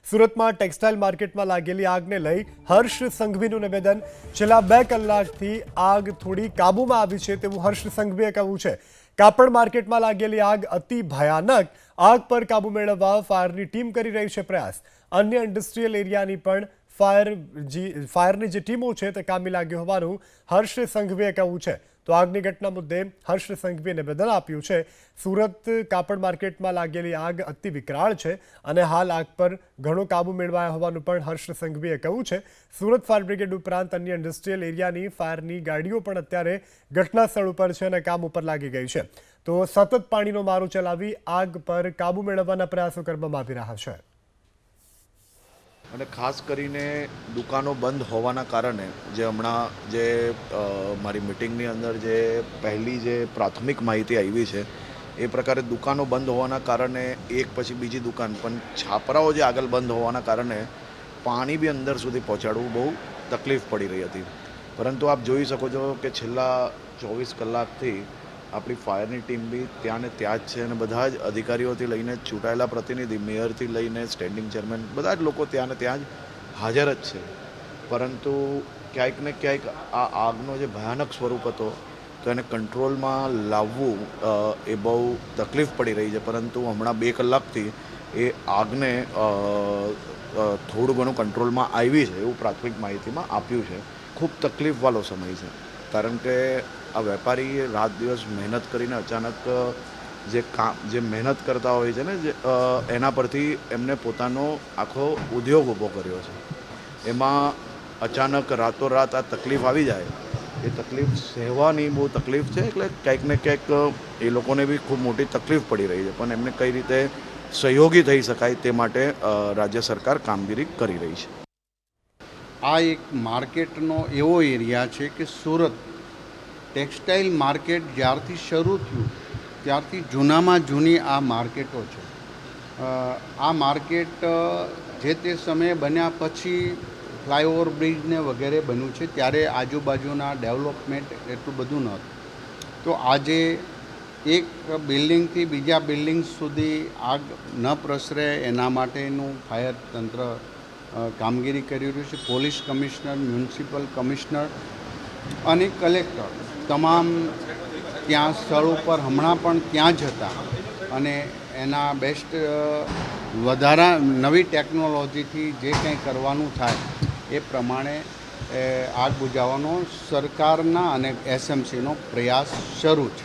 સુરતમાં ટેક્સટાઇલ માર્કેટમાં લાગેલી આગને લઈ હર્ષ સંઘવીનું નિવેદન। છેલ્લા 2 કલાકથી આગ થોડી કાબૂમાં આવી છે તેવું હર્ષ સંઘવીએ કહ્યું છે। કાપડ માર્કેટમાં લાગેલી આગ અતિ ભયાનક। આગ પર કાબૂ મેળવવા ફાયરની ટીમ કરી રહી છે પ્રયાસ। અન્ય ઇન્ડસ્ટ્રીયલ એરિયાની પણ ફાયરની જે ટીમો છે તે કામે લાગી હોવાનું હર્ષ સંઘવીએ કહ્યું છે। તો આગની ઘટના મુદ્દે હર્ષ સંઘવીએ નિવેદન આપ્યું છે। સુરત કાપડ માર્કેટમાં લાગેલી આગ અતિ વિકરાળ છે અને હાલ આગ પર ઘણો કાબુ મેળવાયો હોવાનું પણ હર્ષ સંઘવીએ કહ્યું છે। સુરત ફાયર બ્રિગેડ ઉપરાંત અન્ય ઇન્ડસ્ટ્રીયલ એરિયાની ફાયરની ગાડીઓ પણ અત્યારે ઘટના સ્થળ ઉપર છે અને કામ ઉપર લાગી ગઈ છે। તો સતત પાણીનો મારો ચલાવી આગ પર કાબુ મેળવવાના પ્રયાસો કરવામાં આવી રહ્યા છે। અને ખાસ કરીને દુકાનો બંધ હોવાના કારણે જે હમણાં જે મારી મિટિંગની અંદર જે પહેલી જે પ્રાથમિક માહિતી આવી છે એ પ્રકારે દુકાનો બંધ હોવાના કારણે એક પછી બીજી દુકાન પણ છાપરાઓ જે આગળ બંધ હોવાના કારણે પાણી બી અંદર સુધી પહોંચાડવું બહુ તકલીફ પડી રહી હતી। પરંતુ આપ જોઈ શકો છો કે છેલ્લા 24 કલાકથી આપણી ફાયરની ટીમ બી ત્યાં ને ત્યાં જ છે અને બધા જ અધિકારીઓથી લઈને ચૂંટાયેલા પ્રતિનિધિ મેયરથી લઈને સ્ટેન્ડિંગ ચેરમેન બધા જ લોકો ત્યાં ને ત્યાં જ હાજર જ છે। પરંતુ ક્યાંક ને ક્યાંક આ આગનો જે ભયાનક સ્વરૂપ હતો તો એને કંટ્રોલમાં લાવવું એ બહુ તકલીફ પડી રહી છે। પરંતુ હમણાં 2 કલાકથી એ આગને થોડું ઘણું કંટ્રોલમાં આવી છે એવું પ્રાથમિક માહિતીમાં આપ્યું છે। ખૂબ તકલીફવાળો સમય છે કારણ કે આ વેપારી રાત દિવસ મહેનત કરીને અચાનક જે મહેનત કરતા હોય છે ને એના પરથી એમને પોતાનો આખો ઉદ્યોગ ઊભો કર્યો છે। એમાં અચાનક રાતોરાત આ તકલીફ આવી જાય એ તકલીફ સહેવાની બહુ તકલીફ છે। એટલે ક્યાંક ને ક્યાંક એ લોકોને બી ખૂબ મોટી તકલીફ પડી રહી છે પણ એમને કઈ રીતે સહયોગી થઈ શકાય તે માટે રાજ્ય સરકાર કામગીરી કરી રહી છે। આ એક માર્કેટનો એવો એરિયા છે કે સુરત ટેક્સટાઇલ માર્કેટ જ્યારથી શરૂ થયું ત્યારથી જૂનામાં જૂની આ માર્કેટો છે। આ માર્કેટ જે તે સમયે બન્યા પછી ફ્લાયઓવર બ્રિજને વગેરે બન્યું છે ત્યારે આજુબાજુના ડેવલપમેન્ટ એટલું બધું નહોતું। તો આજે એક બિલ્ડિંગથી બીજા બિલ્ડિંગ સુધી આગ ન પ્રસરે એના માટેનું ફાયર તંત્ર કામગીરી કરી રહ્યું છે। પોલીસ કમિશનર, મ્યુનિસિપલ કમિશનર અને કલેક્ટર તમામ ત્યાં સ્થળ ઉપર હમણાં પણ ત્યાં જ હતા અને એના બેસ્ટ વધારા નવી ટેકનોલોજીથી જે કંઈ કરવાનું થાય એ પ્રમાણે આગ બુઝાવવાનો સરકારના અને એસએમસીનો પ્રયાસ શરૂ છે।